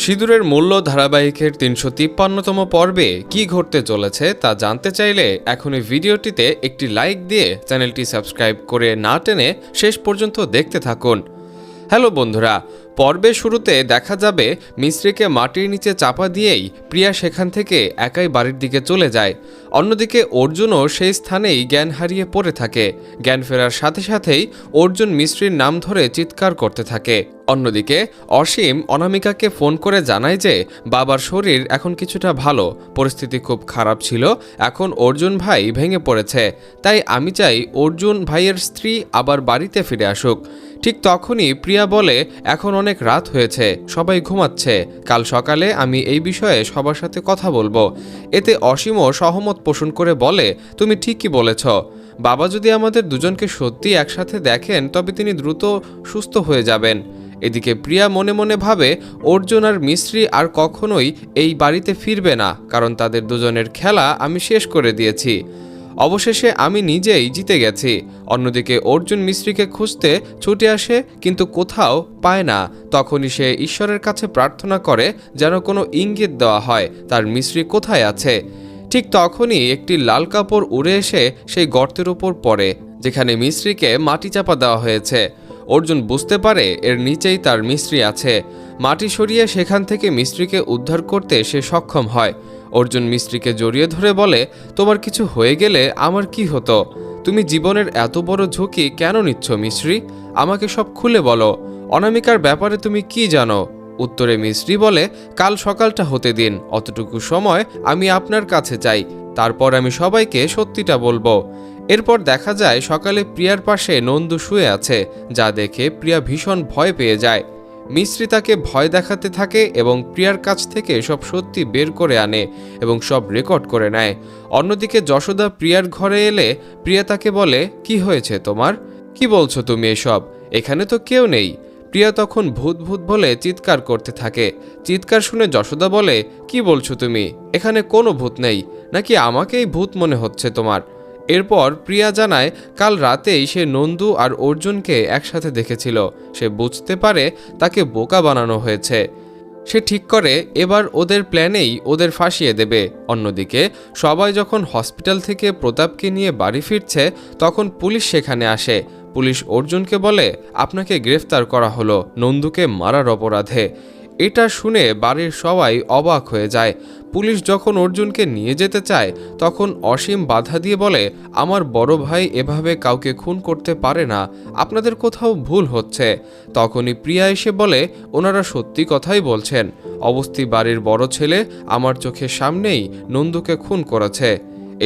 সিঁদুরের মূল্য ধারাবাহিকের ৩৫৩তম পর্বে কি ঘটতে চলেছে তা জানতে চাইলে এখনই ভিডিওটিতে একটি লাইক দিয়ে চ্যানেলটি সাবস্ক্রাইব করে না টেনে শেষ পর্যন্ত দেখতে থাকুন। হ্যালো বন্ধুরা, পর্বের শুরুতে দেখা যাবে মিস্ত্রিকে মাটির নিচে চাপা দিয়েই প্রিয়া সেখান থেকে একাই বাড়ির দিকে চলে যায়। অন্যদিকে অর্জুনও সেই স্থানেই জ্ঞান হারিয়ে পড়ে থাকে। জ্ঞান ফেরার সাথে সাথেই অর্জুন মিস্ত্রির নাম ধরে চিৎকার করতে থাকে। অন্যদিকে অসীম অনামিকাকে ফোন করে জানায় যে বাবার শরীর এখন কিছুটা ভালো, পরিস্থিতি খুব খারাপ ছিল, এখন অর্জুন ভাই ভেঙে পড়েছে, তাই আমি চাই অর্জুন ভাইয়ের স্ত্রী আবার বাড়িতে ফিরে আসুক। ঠিক তখনই প্রিয়া বলে, এখন অনেক রাত হয়েছে, সবাই ঘুমাচ্ছে, কাল সকালে আমি এই বিষয়ে সবার সাথে কথা বলবো। এতে অসীমও সহমত পোষণ করে বলে, তুমি ঠিকই বলেছ, বাবা যদি আমাদের দুজনকে সত্যি একসাথে দেখেন তবে তিনি দ্রুত সুস্থ হয়ে যাবেন। এদিকে প্রিয়া মনে মনে ভাবে অর্জুন আর মিস্ত্রি আর কখনোই এই বাড়িতে ফিরবে না, কারণ তাদের দুজনের খেলা আমি শেষ করে দিয়েছি। অবশেষে আমি নিজেই জিতে গেছি। অন্যদিকে অর্জুন মিস্ত্রিকে খুঁজতে ছুটে আসে, কিন্তু কোথাও পায় না। তখনই সে ঈশ্বরের কাছে প্রার্থনা করে যেন কোনো ইঙ্গিত দেওয়া হয় তার মিস্ত্রি কোথায় আছে। ঠিক তখনই একটি লাল কাপড় উড়ে এসে সেই গর্তের উপর পড়ে, যেখানে মিস্ত্রিকে মাটি চাপা দেওয়া হয়েছে। অর্জুন বুঝতে পারে এর নিচেই তার মিস্ত্রি আছে। মাটি সরিয়ে সেখান থেকে মিস্ত্রিকে উদ্ধার করতে সে সক্ষম হয়। অর্জুন মিস্ত্রিকে জড়িয়ে ধরে বলে, তোমার কিছু হয়ে গেলে আমার কি হতো? তুমি জীবনের এত বড় ঝুঁকি কেন নিচ্ছ মিস্ত্রি? আমাকে সব খুলে বলো। অনামিকার ব্যাপারে তুমি কি জানো? উত্তরে মিস্ত্রি বলে, কাল সকালটা হতে দিন, অতটুকু সময় আমি আপনার কাছে চাই, তারপর আমি সবাইকে সত্যিটা বলবো। এরপর দেখা যায় সকালে প্রিয়ার পাশে নন্দু শুয়ে আছে, যা দেখে প্রিয়া ভীষণ ভয় পেয়ে যায়। মিস্ত্রি তাকে ভয় দেখাতে থাকে এবং প্রিয়ার কাছ থেকে সব সত্যি বের করে আনে এবং সব রেকর্ড করে নেয়। অন্যদিকে যশোদা প্রিয়ার ঘরে এলে প্রিয়া তাকে বলে, কি হয়েছে তোমার? কি বলছো তুমি এসব? এখানে তো কেউ নেই। প্রিয়া তখন ভূত ভূত বলে চিৎকার করতে থাকে। চিৎকার শুনে যশোদা বলে, কি বলছো তুমি? এখানে কোনো ভূত নেই, নাকি আমাকেই ভূত মনে হচ্ছে তোমার? এরপর প্রিয়া জানায় কাল রাতেই সে নন্দু আর অর্জুনকে একসাথে দেখেছিল। সে বুঝতে পারে তাকে বোকা বানানো হয়েছে। সে ঠিক করে এবার ওদের প্ল্যানেই ওদের ফাঁসিয়ে দেবে। অন্যদিকে সবাই যখন হসপিটাল থেকে প্রতাপকে নিয়ে বাড়ি ফিরছে, তখন পুলিশ সেখানে আসে। পুলিশ অর্জুনকে বলে, আপনাকে গ্রেফতার করা হলো নন্দুকে মারার অপরাধে। এটা শুনে বাড়ির সবাই অবাক হয়ে যায়। পুলিশ যখন অর্জুনকে নিয়ে যেতে চায়, তখন অসীম বাধা দিয়ে বলে, আমার বড় ভাই এভাবে কাউকে খুন করতে পারে না, আপনাদের কোথাও ভুল হচ্ছে। তখনই প্রিয়া এসে বলে, ওনারা সত্যি কথাই বলছেন, অবস্থি বাড়ির বড় ছেলে আমার চোখের সামনেই নন্দুকে খুন করেছে।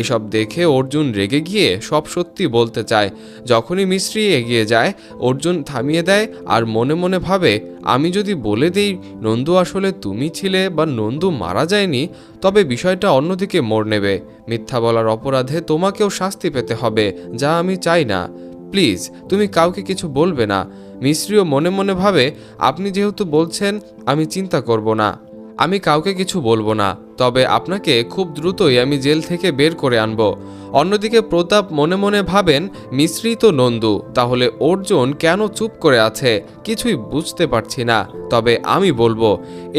এসব দেখে অর্জুন রেগে গিয়ে সব সত্যি বলতে চায়। যখনই মিস্ত্রি এগিয়ে যায়, অর্জুন থামিয়ে দেয় আর মনে মনে ভাবে, আমি যদি বলে দিই নন্দু আসলে তুমি ছিলে বা নন্দু মারা যায়নি, তবে বিষয়টা অন্যদিকে মোড় নেবে। মিথ্যা বলার অপরাধে তোমাকেও শাস্তি পেতে হবে, যা আমি চাই না। প্লিজ তুমি কাউকে কিছু বলবে না। মিস্ত্রিও মনে মনে ভাবে, আপনি যেহেতু বলছেন আমি চিন্তা করব না, আমি কাউকে কিছু বলবো না, তবে আপনাকে খুব দ্রুতই আমি জেল থেকে বের করে আনব। অন্যদিকে প্রতাপ মনে মনে ভাবেন, মিস্ত্রি তো নন্দু, তাহলে অর্জুন কেন চুপ করে আছে? কিছুই বুঝতে পারছি না, তবে আমি বলবো।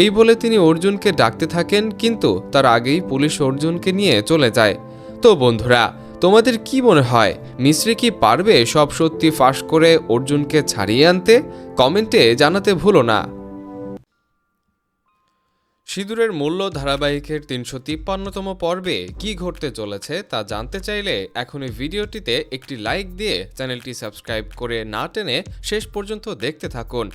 এই বলে তিনি অর্জুনকে ডাকতে থাকেন, কিন্তু তার আগেই পুলিশ অর্জুনকে নিয়ে চলে যায়। তো বন্ধুরা, তোমাদের কি মনে হয়, মিস্ত্রি কি পারবে সব সত্যি ফাঁস করে অর্জুনকে ছাড়িয়ে আনতে? কমেন্টে জানাতে ভুলো না। সিঁদুরের মূল্য ধারাবাহিকের ৩৫৩তম পর্বে কি ঘটতে চলেছে তা জানতে চাইলে এখনই ভিডিওটিতে একটি লাইক দিয়ে চ্যানেলটি সাবস্ক্রাইব করে না টেনে শেষ পর্যন্ত দেখতে থাকুন।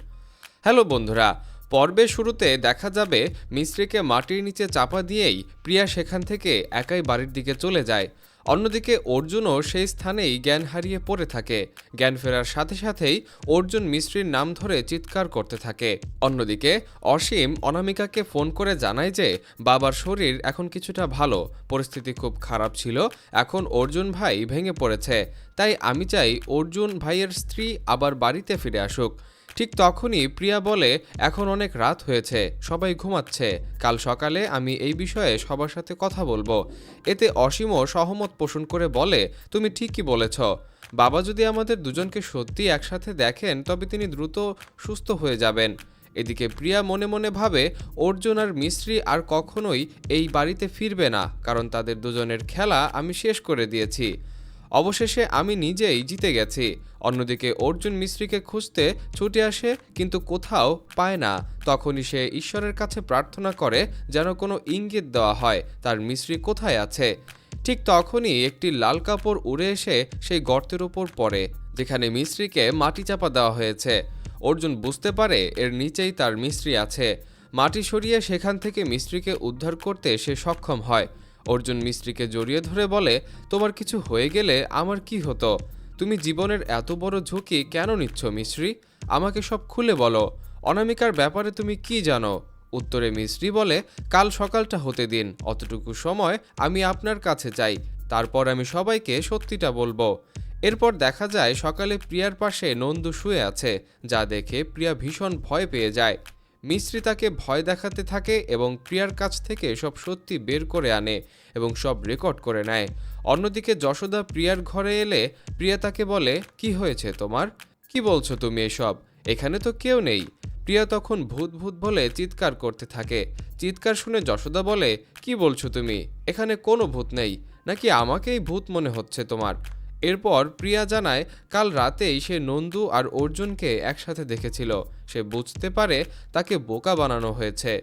হ্যালো বন্ধুরা, পর্বের শুরুতে দেখা যাবে মিস্ত্রিকে মাটির নিচে চাপা দিয়েই প্রিয়া সেখান থেকে একাই বাড়ির দিকে চলে যায়। অন্যদিকে অর্জুনও সেই স্থানেই জ্ঞান হারিয়ে পড়ে থাকে। জ্ঞান ফেরার সাথে সাথেই অর্জুন মিস্ত্রির নাম ধরে চিৎকার করতে থাকে। অন্যদিকে অসীম অনামিকাকে ফোন করে জানায় যে বাবার শরীর এখন কিছুটা ভালো, পরিস্থিতি খুব খারাপ ছিল, এখন অর্জুন ভাই ভেঙে পড়েছে, তাই আমি চাই অর্জুন ভাইয়ের স্ত্রী আবার বাড়িতে ফিরে আসুক। ঠিক তখনই প্রিয়া বলে, এখন অনেক রাত হয়েছে, সবাই ঘুমাচ্ছে, কাল সকালে আমি এই বিষয়ে সবার সাথে কথা বলবো। এতে অসীমও সহমত পোষণ করে বলে, তুমি ঠিকই বলেছ, বাবা যদি আমাদের দুজনকে সত্যি একসাথে দেখেন তবে তিনি দ্রুত সুস্থ হয়ে যাবেন। এদিকে প্রিয়া মনে মনে ভাবে অর্জুন আর মিস্ত্রি আর কখনোই এই বাড়িতে ফিরবে না, কারণ তাদের দুজনের খেলা আমি শেষ করে দিয়েছি। অবশেষে আমি নিজেই জিতে গেছি। অন্যদিকে অর্জুন মিস্ত্রিকে খুঁজতে ছুটে আসে, কিন্তু কোথাও পায় না। তখনই সে ঈশ্বরের কাছে প্রার্থনা করে যেন কোনো ইঙ্গিত দেওয়া হয় তার মিস্ত্রি কোথায় আছে। ঠিক তখনই একটি লাল কাপড় উড়ে এসে সেই গর্তের উপর পড়ে, যেখানে মিস্ত্রিকে মাটি চাপা দেওয়া হয়েছে। অর্জুন বুঝতে পারে এর নিচেই তার মিস্ত্রি আছে। মাটি সরিয়ে সেখান থেকে মিস্ত্রিকে উদ্ধার করতে সে সক্ষম হয়। অর্জুন মিস্ত্রিকে জড়িয়ে ধরে বলে, তোমার কিছু হয়ে গেলে আমার কি হতো? তুমি জীবনের এত বড় ঝুঁকি কেন নিচ্ছ মিস্ত্রি? আমাকে সব খুলে বলো। অনামিকার ব্যাপারে তুমি কি জানো? উত্তরে মিস্ত্রি বলে, কাল সকালটা হতে দিন, অতটুকু সময় আমি আপনার কাছে চাই, তারপর আমি সবাইকে সত্যিটা বলবো। এরপর দেখা যায় সকালে প্রিয়ার পাশে নন্দু শুয়ে আছে, যা দেখে প্রিয়া ভীষণ ভয় পেয়ে যায়। মিস্ত্রি তাকে ভয় দেখাতে থাকে এবং প্রিয়ার কাছ থেকে সব সত্যি বের করে আনে এবং সব রেকর্ড করে নেয়। অন্যদিকে যশোদা প্রিয়ার ঘরে এলে প্রিয়া তাকে বলে, কি হয়েছে তোমার? কি বলছো তুমি এসব? এখানে তো কেউ নেই। প্রিয়া তখন ভূত ভূত বলে চিৎকার করতে থাকে। চিৎকার শুনে যশোদা বলে, কি বলছো তুমি? এখানে কোনো ভূত নেই, নাকি আমাকেই ভূত মনে হচ্ছে তোমার? এরপর প্রিয়া জানায় কাল রাতেই সে নন্দু আর অর্জুনকে একসাথে দেখেছিল। সে বুঝতে পারে তাকে বোকা বানানো হয়েছে।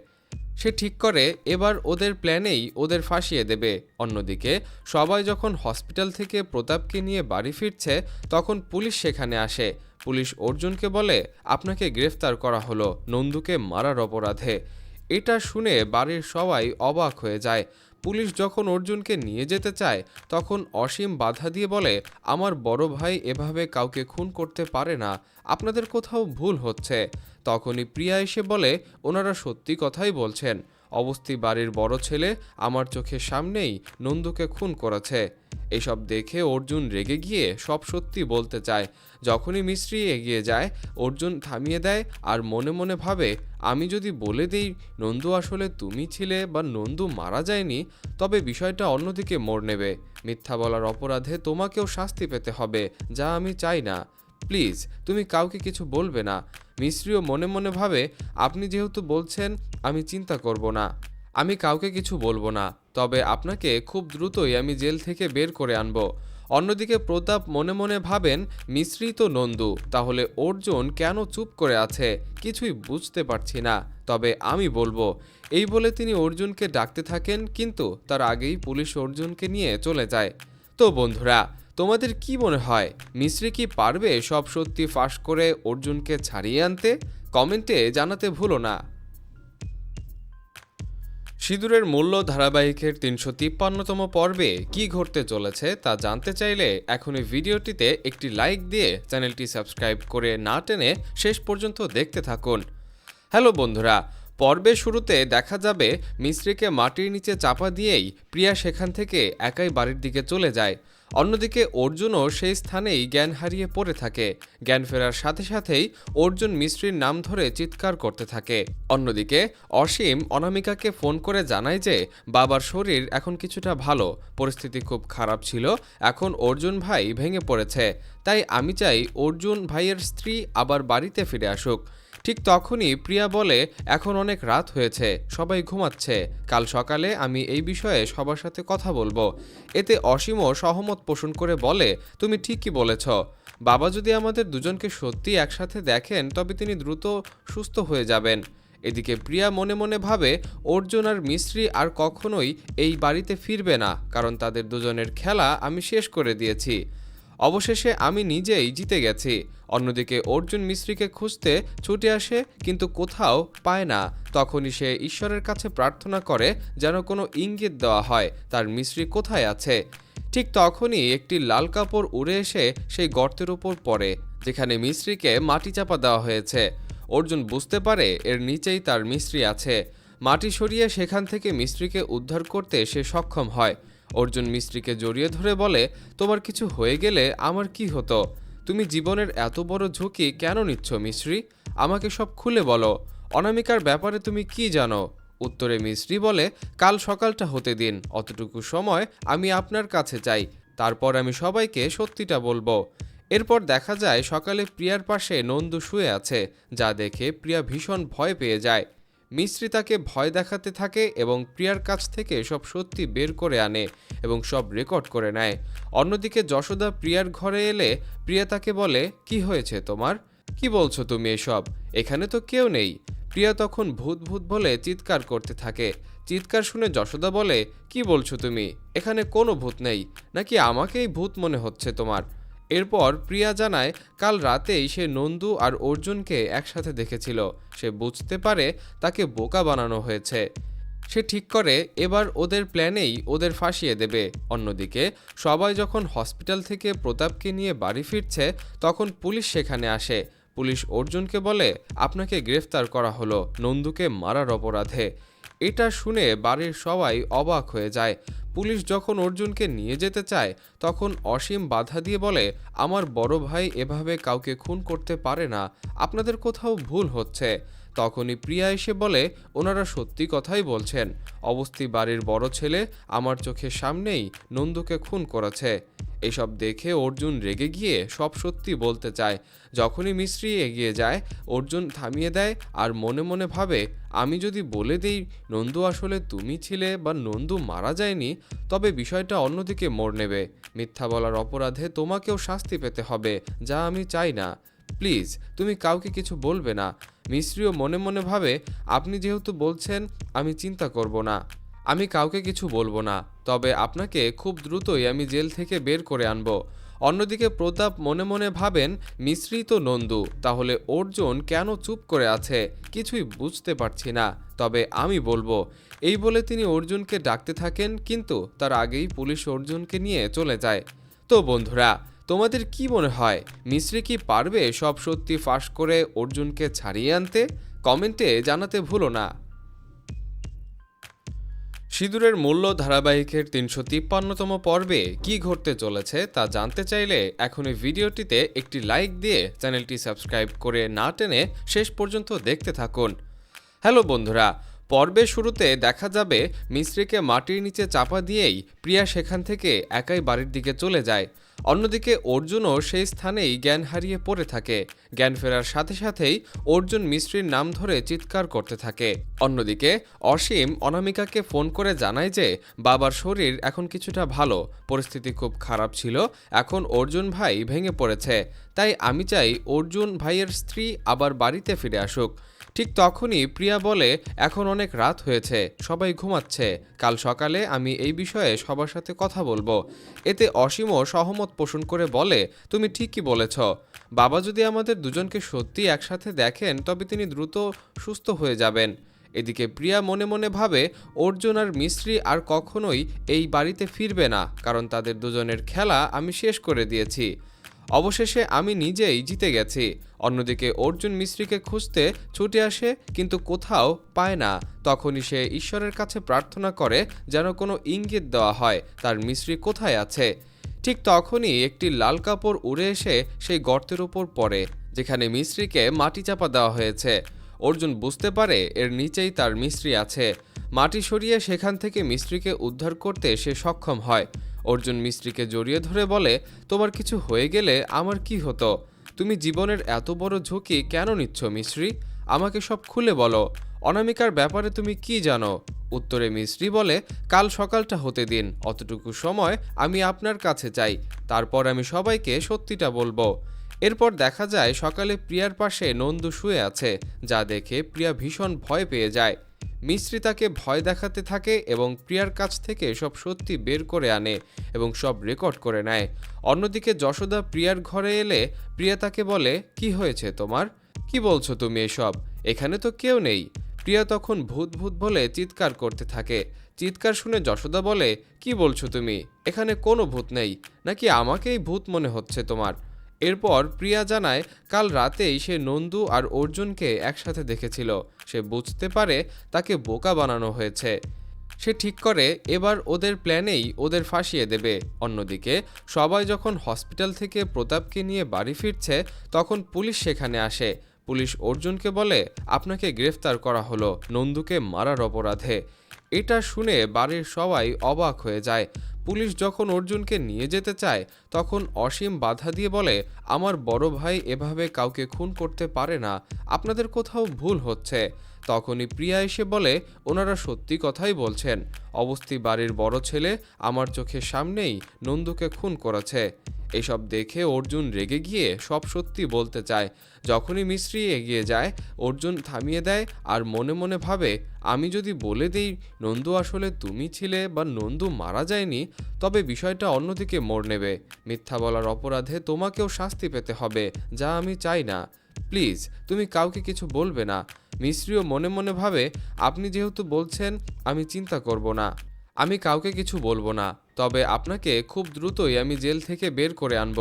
সে ঠিক করে এবার ওদের প্ল্যানেই ওদের ফাঁসিয়ে দেবে। অন্যদিকে সবাই যখন হসপিটাল থেকে প্রতাপকে নিয়ে বাড়ি ফিরছে, তখন পুলিশ সেখানে আসে। পুলিশ অর্জুনকে বলে, আপনাকে গ্রেফতার করা হলো নন্দুকে মারার অপরাধে। এটা শুনে বাড়ির সবাই অবাক হয়ে যায়। পুলিশ যখন অর্জুনকে নিয়ে যেতে চায়, তখন অসীম বাধা দিয়ে বলে, আমার বড় ভাই এভাবে কাউকে খুন করতে পারে না, আপনাদের কোথাও ভুল হচ্ছে। তখনই প্রিয়া এসে বলে, ওনারা সত্যি কথাই বলছেন, অবস্থি বাড়ির বড় ছেলে আমার চোখের সামনেই নন্দুকে খুন করেছে। এসব দেখে অর্জুন রেগে গিয়ে সব সত্যি বলতে চায়। যখনই মিস্ত্রি এগিয়ে যায়, অর্জুন থামিয়ে দেয় আর মনে মনে ভাবে, আমি যদি বলে দিই নন্দু আসলে তুমি ছিলে বা নন্দু মারা যায়নি, তবে বিষয়টা অন্যদিকে মোড় নেবে। মিথ্যা বলার অপরাধে তোমাকেও শাস্তি পেতে হবে, যা আমি চাই না। প্লিজ তুমি কাউকে কিছু বলবে না। মিস্ত্রিও মনে মনে ভাবে, আপনি যেহেতু বলছেন আমি চিন্তা করব না, আমি কাউকে কিছু বলবো না, তবে আপনাকে খুব দ্রুতই আমি জেল থেকে বের করে আনব। অন্যদিকে প্রতাপ মনে মনে ভাবেন, মিস্ত্রি তো নন্দু, তাহলে অর্জুন কেন চুপ করে আছে? কিছুই বুঝতে পারছি না, তবে আমি বলবো। এই বলে তিনি অর্জুনকে ডাকতে থাকেন, কিন্তু তার আগেই পুলিশ অর্জুনকে নিয়ে চলে যায়। তো বন্ধুরা, তোমাদের কি মনে হয়, মিস্ত্রি কি পারবে সব সত্যি ফাঁস করে অর্জুনকে ছাড়িয়ে আনতে? কমেন্টে জানাতে ভুলো না। সিঁদুরের মূল্য ধারাবাহিকের ৩৫৩তম পর্বে কি ঘটতে চলেছে তা জানতে চাইলে এখনই ভিডিওটিতে একটি লাইক দিয়ে চ্যানেলটি সাবস্ক্রাইব করে না টেনে শেষ পর্যন্ত দেখতে থাকুন। হ্যালো বন্ধুরা, পর্বের শুরুতে দেখা যাবে মিস্ত্রিকে মাটির নিচে চাপা দিয়েই প্রিয়া সেখান থেকে একাই বাড়ির দিকে চলে যায়। অন্যদিকে অর্জুনও সেই স্থানেই জ্ঞান হারিয়ে পড়ে থাকে। জ্ঞান ফেরার সাথে সাথেই অর্জুন মিস্ত্রির নাম ধরে চিৎকার করতে থাকে। অন্যদিকে অসীম অনামিকাকে ফোন করে জানায় যে বাবার শরীর এখন কিছুটা ভালো, পরিস্থিতি খুব খারাপ ছিল, এখন অর্জুন ভাই ভেঙে পড়েছে, তাই আমি চাই অর্জুন ভাইয়ের স্ত্রী আবার বাড়িতে ফিরে আসুক। ঠিক তখনই প্রিয়া বলে, এখন অনেক রাত হয়েছে, সবাই ঘুমাচ্ছে, কাল সকালে আমি এই বিষয়ে সবার সাথে কথা বলবো। এতে অসীমও সহমত পোষণ করে বলে, তুমি ঠিকই বলেছ, বাবা যদি আমাদের দুজনকে সত্যি একসাথে দেখেন তবে তিনি দ্রুত সুস্থ হয়ে যাবেন। এদিকে প্রিয়া মনে মনে ভাবে, অর্জুন আর মিস্ত্রি আর কখনোই এই বাড়িতে ফিরবে না, কারণ তাদের দুজনের খেলা আমি শেষ করে দিয়েছি। অবশেষে আমি নিজেই জিতে গেছি। অন্যদিকে অর্জুন মিস্ত্রিকে খুঁজতে ছুটে আসে, কিন্তু কোথাও পায় না। তখনই সে ঈশ্বরের কাছে প্রার্থনা করে যেন কোনো ইঙ্গিত দেওয়া হয় তার মিস্ত্রি কোথায় আছে। ঠিক তখনই একটি লাল কাপড় উড়ে এসে সেই গর্তের উপর পড়ে, যেখানে মিস্ত্রিকে মাটি চাপা দেওয়া হয়েছে। অর্জুন বুঝতে পারে এর নিচেই তার মিস্ত্রি আছে। মাটি সরিয়ে সেখান থেকে মিস্ত্রিকে উদ্ধার করতে সে সক্ষম হয়। অর্জুন মিস্ত্রিকে জড়িয়ে ধরে বলে, তোমার কিছু হয়ে গেলে আমার কি হতো? তুমি জীবনের এত বড় ঝুঁকি কেন নিচ্ছ মিস্ত্রি? আমাকে সব খুলে বলো। অনামিকার ব্যাপারে তুমি কি জানো? উত্তরে মিস্ত্রি বলে, কাল সকালটা হতে দিন, অতটুকু সময় আমি আপনার কাছে চাই, তারপর আমি সবাইকে সত্যিটা বলবো। এরপর দেখা যায় সকালে প্রিয়ার পাশে নন্দু শুয়ে আছে, যা দেখে প্রিয়া ভীষণ ভয় পেয়ে যায়। মিস্ত্রি তাকে ভয় দেখাতে থাকে এবং প্রিয়ার কাছ থেকে সব সত্যি বের করে আনে এবং সব রেকর্ড করে নেয়। অন্যদিকে যশোদা প্রিয়ার ঘরে এলে প্রিয়া তাকে বলে, কি হয়েছে তোমার, কি বলছো তুমি এসব, এখানে তো কেউ নেই। প্রিয়া তখন ভূত ভূত বলে চিৎকার করতে থাকে। চিৎকার শুনে যশোদা বলে, কি বলছো তুমি, এখানে কোনো ভূত নেই, নাকি আমাকেই ভূত মনে হচ্ছে তোমার। এরপর প্রিয়া জানায় কাল রাতেই সে নন্দু আর অর্জুনকে একসাথে দেখেছিল। সে বুঝতে পারে তাকে বোকা বানানো হয়েছে। সে ঠিক করে এবার ওদের প্ল্যানেই ওদের ফাঁসিয়ে দেবে। অন্যদিকে সবাই যখন হসপিটাল থেকে প্রতাপকে নিয়ে বাড়ি ফিরছে, তখন পুলিশ সেখানে আসে। পুলিশ অর্জুনকে বলে, আপনাকে গ্রেফতার করা হলো নন্দুকে মারার অপরাধে। এটা শুনে বাড়ির সবাই অবাক হয়ে যায়। পুলিশ যখন অর্জুনকে নিয়ে যেতে চায়, তখন অসীম বাধা দিয়ে বলে, আমার বড় ভাই এভাবে কাউকে খুন করতে পারে না, আপনাদের কোথাও ভুল হচ্ছে। তখনই প্রিয়া এসে বলে, ওনারা সত্যি কথাই বলছেন, অবস্থি বাড়ির বড় ছেলে আমার চোখের সামনেই নন্দুকে খুন করেছে। এসব দেখে অর্জুন রেগে গিয়ে সব সত্যি বলতে চায়। যখনই মিস্ত্রি এগিয়ে যায়, অর্জুন থামিয়ে দেয় আর মনে মনে ভাবে, আমি যদি বলে দিই নন্দু আসলে তুমি ছিলে বা নন্দু মারা যায়নি, তবে বিষয়টা অন্যদিকে মোড় নেবে। মিথ্যা বলার অপরাধে তোমাকেও শাস্তি পেতে হবে, যা আমি চাই না। প্লিজ তুমি কাউকে কিছু বলবে না। মিস্ত্রিও মনে মনে ভাবে, আপনি যেহেতু বলছেন আমি চিন্তা করব না, আমি কাউকে কিছু বলবো না, তবে আপনাকে খুব দ্রুতই আমি জেল থেকে বের করে আনব। অন্যদিকে প্রতাপ মনে মনে ভাবেন, মিস্ত্রি তো নন্দু, তাহলে অর্জুন কেন চুপ করে আছে, কিছুই বুঝতে পারছি না, তবে আমি বলবো। এই বলে তিনি অর্জুনকে ডাকতে থাকেন, কিন্তু তার আগেই পুলিশ অর্জুনকে নিয়ে চলে যায়। তো বন্ধুরা, তোমাদের কি মনে হয়, মিস্ত্রি কি পারবে সব সত্যি ফাঁস করে অর্জুনকে ছাড়িয়ে আনতে? কমেন্টে জানাতে ভুলো না। সিঁদুরের মূল্য ধারাবাহিকের ৩৫৩তম পর্বে কি ঘটতে চলেছে তা জানতে চাইলে এখনই ভিডিওটিতে একটি লাইক দিয়ে চ্যানেলটি সাবস্ক্রাইব করে না টেনে শেষ পর্যন্ত দেখতে থাকুন। হ্যালো বন্ধুরা, পর্বের শুরুতে দেখা যাবে মিস্ত্রিকে মাটির নিচে চাপা দিয়েই প্রিয়া সেখান থেকে একাই বাড়ির দিকে চলে যায়। অন্যদিকে অর্জুনও সেই স্থানেই জ্ঞান হারিয়ে পড়ে থাকে। জ্ঞান ফেরার সাথে সাথেই অর্জুন মিস্ত্রির নাম ধরে চিৎকার করতে থাকে। অন্যদিকে অসীম অনামিকাকে ফোন করে জানায় যে বাবার শরীর এখন কিছুটা ভালো, পরিস্থিতি খুব খারাপ ছিল, এখন অর্জুন ভাই ভেঙে পড়েছে, তাই আমি চাই অর্জুন ভাইয়ের স্ত্রী আবার বাড়িতে ফিরে আসুক। ঠিক তখনই প্রিয়া বলে, এখন অনেক রাত হয়েছে, সবাই ঘুমাচ্ছে, কাল সকালে আমি এই বিষয়ে সবার সাথে কথা বলবো। এতে অসীমও সহমত পোষণ করে বলে, তুমি ঠিকই বলেছ, বাবা যদি আমাদের দুজনকে সত্যি একসাথে দেখেন তবে তিনি দ্রুত সুস্থ হয়ে যাবেন। এদিকে প্রিয়া মনে মনে ভাবে, অর্জুন আর মিস্ত্রি আর কখনোই এই বাড়িতে ফিরবে না, কারণ তাদের দুজনের খেলা আমি শেষ করে দিয়েছি। অবশেষে আমি নিজেই জিতে গেছি। অন্যদিকে অর্জুন মিস্ত্রিকে খুঁজতে ছুটে আসে, কিন্তু কোথাও পায় না। তখনই সে ঈশ্বরের কাছে প্রার্থনা করে যেন কোনো ইঙ্গিত দেওয়া হয় তার মিস্ত্রি কোথায় আছে। ঠিক তখনই একটি লাল কাপড় উড়ে এসে সেই গর্তের উপর পড়ে, যেখানে মিস্ত্রিকে মাটি চাপা দেওয়া হয়েছে। অর্জুন বুঝতে পারে এর নিচেই তার মিস্ত্রি আছে। মাটি সরিয়ে সেখান থেকে মিস্ত্রিকে উদ্ধার করতে সে সক্ষম হয়। অর্জুন মিস্ত্রিকে জড়িয়ে ধরে বলে, তোমার কিছু হয়ে গেলে আমার কি হতো, তুমি জীবনের এত বড় ঝুঁকি কেন নিচ্ছ মিস্ত্রি, আমাকে সব খুলে বলো, অনামিকার ব্যাপারে তুমি কি জানো? উত্তরে মিস্ত্রি বলে, কাল সকালটা হতে দিন, অতটুকু সময় আমি আপনার কাছে চাই, তারপর আমি সবাইকে সত্যিটা বলবো। এরপর দেখা যায় সকালে প্রিয়ার পাশে নন্দু শুয়ে আছে, যা দেখে প্রিয়া ভীষণ ভয় পেয়ে যায়। মিস্ত্রি তাকে ভয় দেখাতে থাকে এবং প্রিয়ার কাছ থেকে সব সত্যি বের করে আনে এবং সব রেকর্ড করে নেয়। অন্যদিকে যশোদা প্রিয়ার ঘরে এলে প্রিয়া তাকে বলে, কি হয়েছে তোমার, কি বলছো তুমি এসব, এখানে তো কেউ নেই। প্রিয়া তখন ভূত ভূত বলে চিৎকার করতে থাকে। চিৎকার শুনে যশোদা বলে, কি বলছো তুমি, এখানে কোনো ভূত নেই, নাকি আমাকেই ভূত মনে হচ্ছে তোমার। এরপর প্রিয়া জানায় কাল রাতেই সে নন্দু আর অর্জুনকে একসাথে দেখেছিল। সে বুঝতে পারে তাকে বোকা বানানো হয়েছে। সে ঠিক করে এবার ওদের প্ল্যানেই ওদের ফাঁসিয়ে দেবে। অন্যদিকে সবাই যখন হসপিটাল থেকে প্রতাপকে নিয়ে বাড়ি ফিরছে, তখন পুলিশ সেখানে আসে। পুলিশ অর্জুনকে বলে আপনাকে গ্রেফতার করা হলো নন্দুকে মারার অপরাধে। এটা শুনে বাড়ির সবাই অবাক হয়ে যায়। পুলিশ যখন অর্জুনকে নিয়ে যেতে চায় তখন অসীম বাধা দিয়ে বলে আমার বড় ভাই এভাবে কাউকে খুন করতে পারে না, আপনাদের কোথাও ভুল হচ্ছে। তখনই প্রিয়া এসে বলে ওনারা সত্যি কথাই বলছেন, অবস্থি বাড়ির বড় ছেলে আমার চোখের সামনেই নন্দুকে খুন করেছে। এসব দেখে অর্জুন রেগে গিয়ে সব সত্যি বলতে চায়। যখনই মিস্ত্রি এগিয়ে যায় অর্জুন থামিয়ে দেয় আর মনে মনে ভাবে আমি যদি বলে দিই নন্দু আসলে তুমি ছিলে বা নন্দু মারা যায়নি তবে বিষয়টা অন্যদিকে মোড় নেবে। মিথ্যা বলার অপরাধে তোমাকেও শাস্তি পেতে হবে, যা আমি চাই না। প্লিজ তুমি কাউকে কিছু বলবে না। মিস্ত্রিও মনে মনে ভাবে আপনি যেহেতু বলছেন আমি চিন্তা করব না, আমি কাউকে কিছু বলবো না, তবে আপনাকে খুব দ্রুতই আমি জেল থেকে বের করে আনব।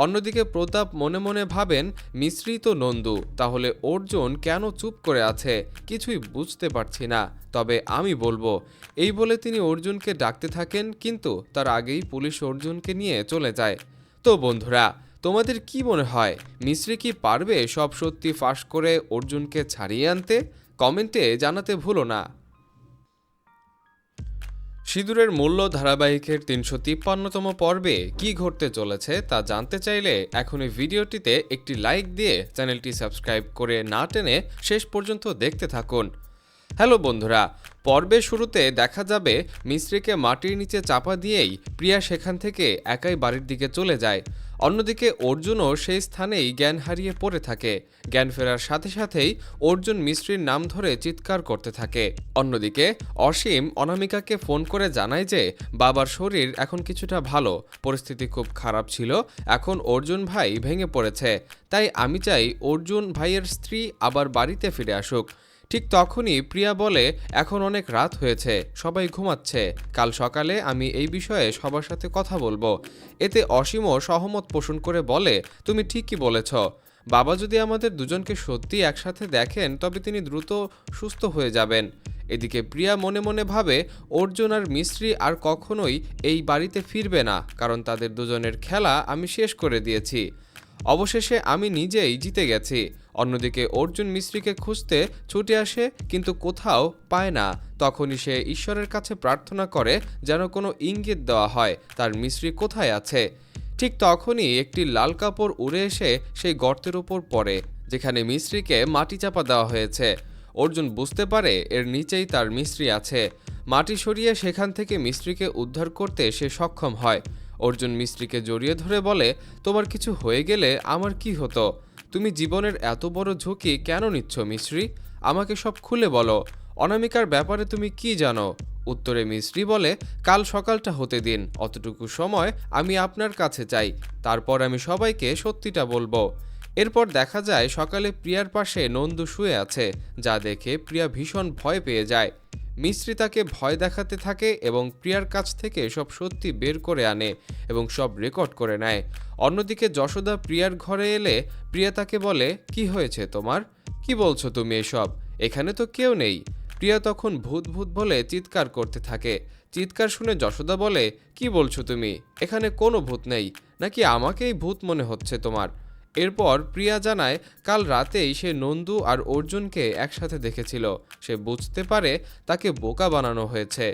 অন্যদিকে প্রতাপ মনে মনে ভাবেন মিস্ত্রি তো নন্দু, তাহলে অর্জুন কেন চুপ করে আছে কিছুই বুঝতে পারছি না, তবে আমি বলবো। এই বলে তিনি অর্জুনকে ডাকতে থাকেন, কিন্তু তার আগেই পুলিশ অর্জুনকে নিয়ে চলে যায়। তো বন্ধুরা, তোমাদের কি মনে হয় মিস্ত্রি কি পারবে সব সত্যি ফাঁস করে অর্জুনকে ছাড়িয়ে আনতে? কমেন্টে জানাতে ভুলো না। সিঁদুরের মূল্য ধারাবাহিকের ৩৫৩তম পর্বে কি ঘটতে চলেছে তা জানতে চাইলে এখনই ভিডিওটিতে একটি লাইক দিয়ে চ্যানেলটি সাবস্ক্রাইব করে না টেনে শেষ পর্যন্ত দেখতে থাকুন। হ্যালো বন্ধুরা, পর্বের শুরুতে দেখা যাবে মিস্ত্রিকে মাটির নিচে চাপা দিয়েই প্রিয়া সেখান থেকে একাই বাড়ির দিকে চলে যায়। অন্যদিকে অর্জুনও সেই স্থানেই জ্ঞান হারিয়ে পড়ে থাকে। জ্ঞান ফেরার সাথে সাথেই অর্জুন মিস্ত্রির নাম ধরে চিৎকার করতে থাকে। অন্যদিকে অসীম অনামিকাকে ফোন করে জানায় যে বাবার শরীর এখন কিছুটা ভালো, পরিস্থিতি খুব খারাপ ছিল, এখন অর্জুন ভাই ভেঙে পড়েছে, তাই আমি চাই অর্জুন ভাইয়ের স্ত্রী আবার বাড়িতে ফিরে আসুক। ঠিক তখনই প্রিয়া বলে এখন অনেক রাত হয়েছে, সবাই ঘুমাচ্ছে, কাল সকালে আমি এই বিষয়ে সবার সাথে কথা বলবো। এতে অসীমও সহমত পোষণ করে বলে তুমি ঠিকই বলেছ, বাবা যদি আমাদের দুজনকে সত্যি একসাথে দেখেন তবে তিনি দ্রুত সুস্থ হয়ে যাবেন। এদিকে প্রিয়া মনে মনে ভাবে অর্জুন আর মিস্ত্রি আর কখনোই এই বাড়িতে ফিরবে না, কারণ তাদের দুজনের খেলা আমি শেষ করে দিয়েছি। অবশেষে আমি নিজেই জিতে গেছি। অন্যদিকে অর্জুন মিস্ত্রিকে খুঁজতে ছুটে আসে, কিন্তু কোথাও পায় না। তখনই সে ঈশ্বরের কাছে প্রার্থনা করে যেন কোনো ইঙ্গিত দেওয়া হয় তার মিস্ত্রি কোথায় আছে। ঠিক তখনই একটি লাল কাপড় উড়ে এসে সেই গর্তের উপর পড়ে যেখানে মিস্ত্রিকে মাটি চাপা দেওয়া হয়েছে। অর্জুন বুঝতে পারে এর নিচেই তার মিস্ত্রি আছে। মাটি সরিয়ে সেখান থেকে মিস্ত্রিকে উদ্ধার করতে সে সক্ষম হয়। অর্জুন মিস্ত্রিকে জড়িয়ে ধরে বলে তোমার কিছু হয়ে গেলে আমার কি হতো? তুমি জীবনের এত বড় ঝুঁকি কেন নিচ্ছ মিস্ত্রি? আমাকে সব খুলে বলো, অনামিকার ব্যাপারে তুমি কি জানো? উত্তরে মিস্ত্রি বলে কাল সকালটা হতে দিন, অতটুকু সময় আমি আপনার কাছে চাই, তারপর আমি সবাইকে সত্যিটা বলবো। এরপর দেখা যায় সকালে প্রিয়ার পাশে নন্দু শুয়ে আছে, যা দেখে প্রিয়া ভীষণ ভয় পেয়ে যায়। মিস্ত্রি তাকে ভয় দেখাতে থাকে এবং প্রিয়ার কাছ থেকে সব সত্যি বের করে আনে এবং সব রেকর্ড করে নেয়। অন্যদিকে যশোদা প্রিয়ার ঘরে এলে প্রিয়া তাকে বলে কি হয়েছে তোমার, কি বলছো তুমি এসব, এখানে তো কেউ নেই। প্রিয়া তখন ভূত ভূত বলে চিৎকার করতে থাকে। চিৎকার শুনে যশোদা বলে কি বলছো তুমি, এখানে কোনো ভূত নেই, নাকি আমাকেই ভূত মনে হচ্ছে তোমার? এরপর প্রিয়া জানায় কাল রাতেই সে নন্দু আর অর্জুনকে একসাথে দেখেছিল। সে বুঝতে পারে তাকে বোকা বানানো হয়েছে।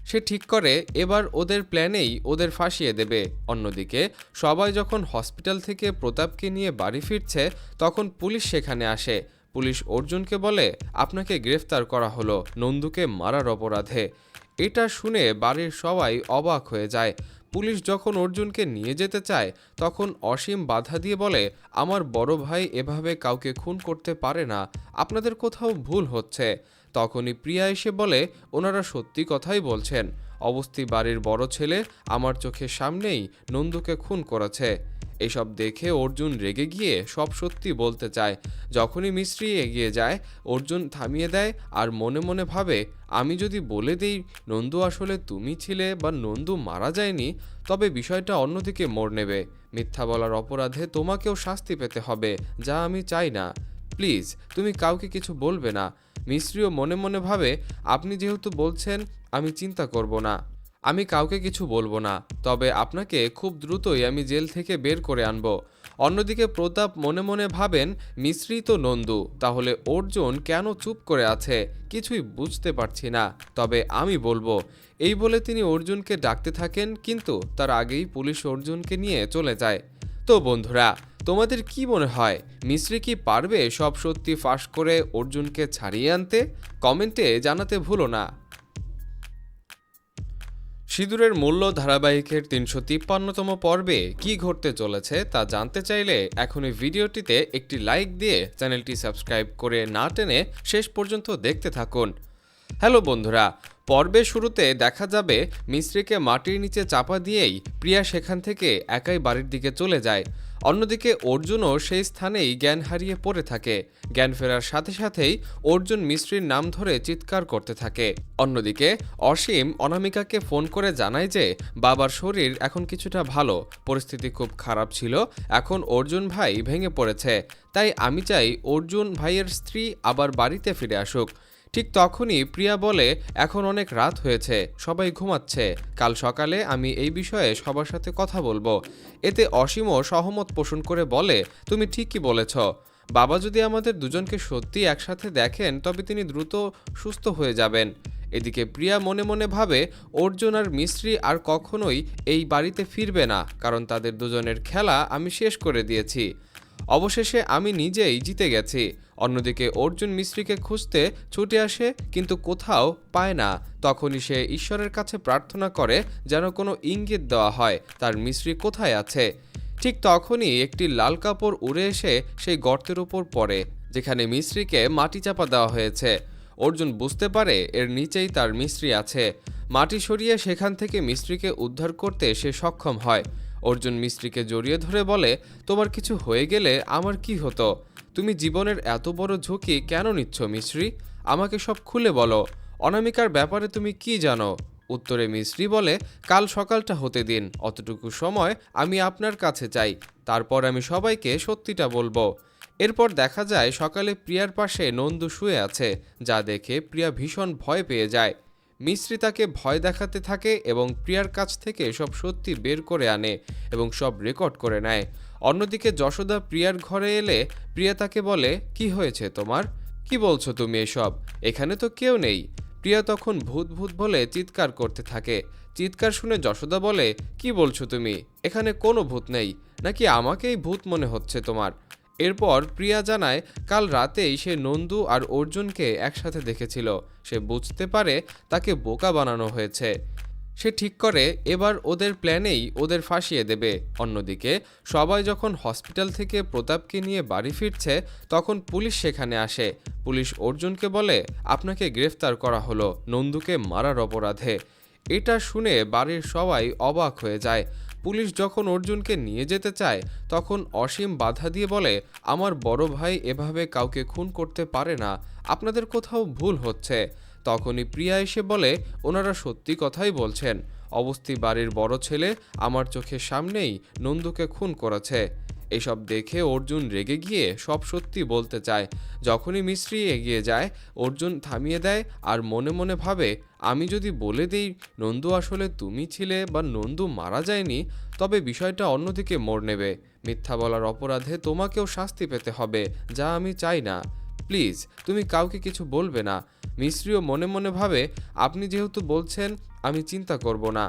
সে ঠিক করে এবার ওদের প্ল্যানেই ওদের ফাঁসিয়ে দেবে। অন্যদিকে সবাই যখন হসপিটাল থেকে প্রতাপকে নিয়ে বাড়ি ফিরছে তখন পুলিশ সেখানে আসে। পুলিশ অর্জুনকে বলে আপনাকে গ্রেফতার করা হলো নন্দুকে মারার অপরাধে। এটা শুনে বাড়ির সবাই অবাক হয়ে যায়। পুলিশ যখন অর্জুনকে নিয়ে যেতে চায় তখন অসীম বাধা দিয়ে বলে আমার বড় ভাই এভাবে কাউকে খুন করতে পারে না, আপনাদের কোথাও ভুল হচ্ছে। তখনই প্রিয়া এসে বলে ওনারা সত্যি কথাই বলছেন, অবস্থি বাড়ির বড় ছেলে আমার চোখের সামনেই নন্দুকে খুন করেছে। এসব দেখে অর্জুন রেগে গিয়ে সব সত্যি বলতে চায়। যখনই মিস্ত্রি এগিয়ে যায় অর্জুন থামিয়ে দেয় আর মনে মনে ভাবে আমি যদি বলে দিই নন্দু আসলে তুমি ছিলে বা নন্দু মারা যায়নি তবে বিষয়টা অন্যদিকে মোড় নেবে। মিথ্যা বলার অপরাধে তোমাকেও শাস্তি পেতে হবে, যা আমি চাই না। প্লিজ তুমি কাউকে কিছু বলবে না। মিস্ত্রিও মনে মনে ভাবে আপনি যেহেতু বলছেন আমি চিন্তা করব না, আমি কাউকে কিছু বলবো না, তবে আপনাকে খুব দ্রুতই আমি জেল থেকে বের করে আনব। অন্যদিকে প্রতাপ মনে মনে ভাবেন মিশ্রি তো নন্দু, তাহলে অর্জুন কেন চুপ করে আছে কিছুই বুঝতে পারছি না, তবে আমি বলবো। এই বলে তিনি অর্জুনকে ডাকতে থাকেন, কিন্তু তার আগেই পুলিশ অর্জুনকে নিয়ে চলে যায়। তো বন্ধুরা, তোমাদের কি মনে হয় মিশ্রি কি পারবে সব সত্যি ফাঁস করে অর্জুনকে ছাড়িয়ে আনতে? কমেন্টে জানাতে ভুলো না। সিঁদুরের মূল্য ধারাবাহিকের ৩৫৩তম পর্বে কি ঘটতে চলেছে তা জানতে চাইলে এখনই ভিডিওটিতে একটি লাইক দিয়ে চ্যানেলটি সাবস্ক্রাইব করে না টেনে শেষ পর্যন্ত দেখতে থাকুন। হ্যালো বন্ধুরা, পর্বের শুরুতে দেখা যাবে মিশ্রিকে মাটির নিচে চাপা দিয়েই প্রিয়া সেখান থেকে একাই বাড়ির দিকে চলে যায়। অন্যদিকে অর্জুনও সেই স্থানেই জ্ঞান হারিয়ে পড়ে থাকে। জ্ঞান ফেরার সাথে সাথেই অর্জুন মিশ্রির নাম ধরে চিৎকার করতে থাকে। অন্যদিকে অসীম অনামিকাকে ফোন করে জানায় যে বাবার শরীর এখন কিছুটা ভালো, পরিস্থিতি খুব খারাপ ছিল, এখন অর্জুন ভাই ভেঙে পড়েছে, তাই আমি চাই অর্জুন ভাইয়ের স্ত্রী আবার বাড়িতে ফিরে আসুক। ঠিক তখনই প্রিয়া বলে, এখন অনেক রাত হয়েছে, সবাই ঘুমাচ্ছে, কাল সকালে আমি এই বিষয়ে সবার সাথে কথা বলবো। এতে অসীমও সহমত পোষণ করে বলে, তুমি ঠিকই বলেছ, বাবা যদি আমাদের দুজনকে সত্যি একসাথে দেখেন তবে তিনি দ্রুত সুস্থ হয়ে যাবেন। এদিকে প্রিয়া মনে মনে ভাবে অর্জুন আর মিশ্রি আর কখনোই এই বাড়িতে ফিরবে না, কারণ তাদের দুজনের খেলা আমি শেষ করে দিয়েছি। অবশেষে আমি নিজেই জিতে গেছি। অন্যদিকে অর্জুন মিশ্রিকে খুঁজতে ছুটে আসে, কিন্তু কোথাও পায় না। তখনই সে ঈশ্বরের কাছে প্রার্থনা করে যেন কোনো ইঙ্গিত দেওয়া হয় তার মিশ্রি কোথায় আছে। ঠিক তখনই একটি লাল কাপড় উড়ে এসে সেই গর্তের উপর পড়ে, যেখানে মিশ্রিকে মাটি চাপা দেওয়া হয়েছে। অর্জুন বুঝতে পারে এর নিচেই তার মিশ্রি আছে। মাটি সরিয়ে সেখান থেকে মিশ্রিকে উদ্ধার করতে সে সক্ষম হয়। অর্জুন মিশ্রিকে জড়িয়ে ধরে বলে, তোমার কিছু হয়ে গেলে আমার কি হতো? তুমি জীবনের এত বড় ঝুঁকি কেন নিচ্ছ মিশ্রি? আমাকে সব খুলে বলো। অনামিকার ব্যাপারে তুমি কি জানো? উত্তরে মিশ্রি বলে, কাল সকালটা হতে দিন, অতটুকু সময় আমি আপনার কাছে চাই, তারপর আমি সবাইকে সত্যিটা বলবো। এরপর দেখা যায় সকালে প্রিয়ার পাশে নন্দু শুয়ে আছে, যা দেখে প্রিয়া ভীষণ ভয় পেয়ে যায়। মিশ্রি তাকে ভয় দেখাতে থাকে এবং প্রিয়ার কাছ থেকে সব সত্যি বের করে আনে এবং সব রেকর্ড করে নেয়। অন্যদিকে যশোদা প্রিয়ার ঘরে এলে প্রিয়া তাকে বলে, কি হয়েছে তোমার? কি বলছো তুমি এসব? এখানে তো কেউ নেই। প্রিয়া তখন ভূত ভূত বলে চিৎকার করতে থাকে। চিৎকার শুনে যশোদা বলে, কি বলছো তুমি? এখানে কোনো ভূত নেই, নাকি আমাকেই ভূত মনে হচ্ছে তোমার? এরপর প্রিয়া জানায় কাল রাতেই সে নন্দু আর অর্জুনকে একসাথে দেখেছিল। সে বুঝতে পারে তাকে বোকা বানানো হয়েছে। সে ঠিক করে এবার ওদের প্ল্যানেই ওদের ফাঁসিয়ে দেবে। অন্যদিকে সবাই যখন হসপিটাল থেকে প্রতাপকে নিয়ে বাড়ি ফিরছে, তখন পুলিশ সেখানে আসে। পুলিশ অর্জুনকে বলে, আপনাকে গ্রেফতার করা হলো নন্দুকে মারার অপরাধে। এটা শুনে বাড়ির সবাই অবাক হয়ে যায়। পুলিশ যখন অর্জুনকে নিয়ে যেতে চায়, তখন অসীম বাধা দিয়ে বলে, আমার বড় ভাই এভাবে কাউকে খুন করতে পারে না, আপনাদের কোথাও ভুল হচ্ছে। তখনই প্রিয়া এসে বলে, ওনারা সত্যি কথাই বলছেন, অবস্থি বাড়ির বড় ছেলে আমার চোখের সামনেই নন্দুকে খুন করেছে। এসব দেখে অর্জুন রেগে গিয়ে সব সত্যি বলতে চায়। যখনই মিশ্রি এগিয়ে যায়, অর্জুন থামিয়ে দেয় আর মনে মনে ভাবে, আমি যদি বলে দিই নন্দু আসলে তুমি ছিলে বা নন্দু মারা যায়নি, তবে বিষয়টা অন্যদিকে মোড় নেবে। মিথ্যা বলার অপরাধে তোমাকেও শাস্তি পেতে হবে, যা আমি চাই না। প্লিজ তুমি কাউকে কিছু বলবে না। মিশ্রিও মনে মনে ভাবে, আপনি যেহেতু বলছেন আমি চিন্তা করব না,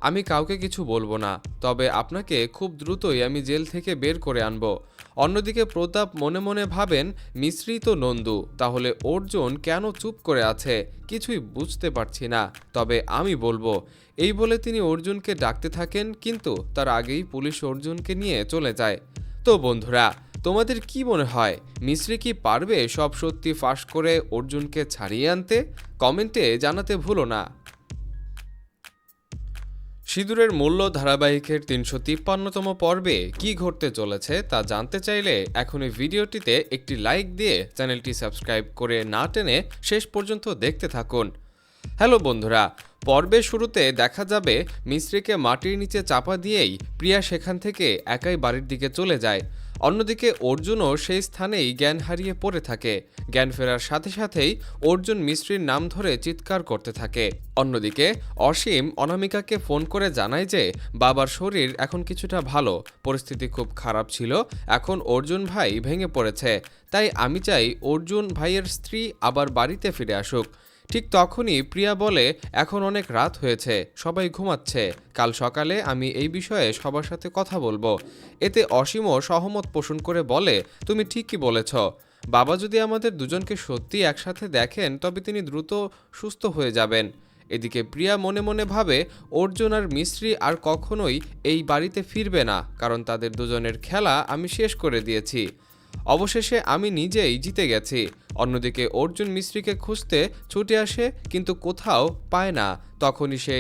আমি কাউকে কিছু বলবো না, তবে আপনাকে খুব দ্রুতই আমি জেল থেকে বের করে আনব। অন্যদিকে প্রতাপ মনে মনে ভাবেন, মিশ্রি তো নন্দু, তাহলে অর্জুন কেন চুপ করে আছে কিছুই বুঝতে পারছি না, তবে আমি বলবো। এই বলে তিনি অর্জুনকে ডাকতে থাকেন, কিন্তু তার আগেই পুলিশ অর্জুনকে নিয়ে চলে যায়। তো বন্ধুরা, তোমাদের কি মনে হয় মিশ্রি কি পারবে সব সত্যি ফাঁস করে অর্জুনকে ছাড়িয়ে আনতে? কমেন্টে জানাতে ভুলো না। সিঁদুরের মূল্য ধারাবাহিকের ৩৫৩তম পর্বে কি ঘটতে চলেছে তা জানতে চাইলে এখনই ভিডিওটিতে একটি লাইক দিয়ে চ্যানেলটি সাবস্ক্রাইব করে না টেনে শেষ পর্যন্ত দেখতে থাকুন। হ্যালো বন্ধুরা, পর্বের শুরুতে দেখা যাবে মিশ্রিকে মাটির নিচে চাপা দিয়েই প্রিয়া সেখান থেকে একাই বাড়ির দিকে চলে যায়। অন্যদিকে অর্জুনও সেই স্থানেই জ্ঞান হারিয়ে পড়ে থাকে। জ্ঞান ফেরার সাথে সাথেই অর্জুন মিস্ত্রির নাম ধরে চিৎকার করতে থাকে। অন্যদিকে অসীম অনামিকাকে ফোন করে জানায় যে বাবার শরীর এখন কিছুটা ভালো, পরিস্থিতি খুব খারাপ ছিল, এখন অর্জুন ভাই ভেঙে পড়েছে, তাই আমি চাই অর্জুন ভাইয়ের স্ত্রী আবার বাড়িতে ফিরে আসুক। ঠিক তখনই প্রিয়া বলে, এখন অনেক রাত হয়েছে, সবাই ঘুমাচ্ছে, কাল সকালে আমি এই বিষয়ে সবার সাথে কথা বলবো। এতে অসীমও সহমত পোষণ করে বলে, তুমি ঠিকই বলেছ, বাবা যদি আমাদের দুজনকে সত্যি একসাথে দেখেন তবে তিনি দ্রুত সুস্থ হয়ে যাবেন। এদিকে প্রিয়া মনে মনে ভাবে অর্জুন আর মিস্ত্রি আর কখনোই এই বাড়িতে ফিরবে না, কারণ তাদের দুজনের খেলা আমি শেষ করে দিয়েছি। অবশেষে আমি নিজেই জিতে গেছি। অন্যদিকে অর্জুন মিস্ত্রিকে খুঁজতে ছুটে আসে, কিন্তু কোথাও পায় না। তখনই সে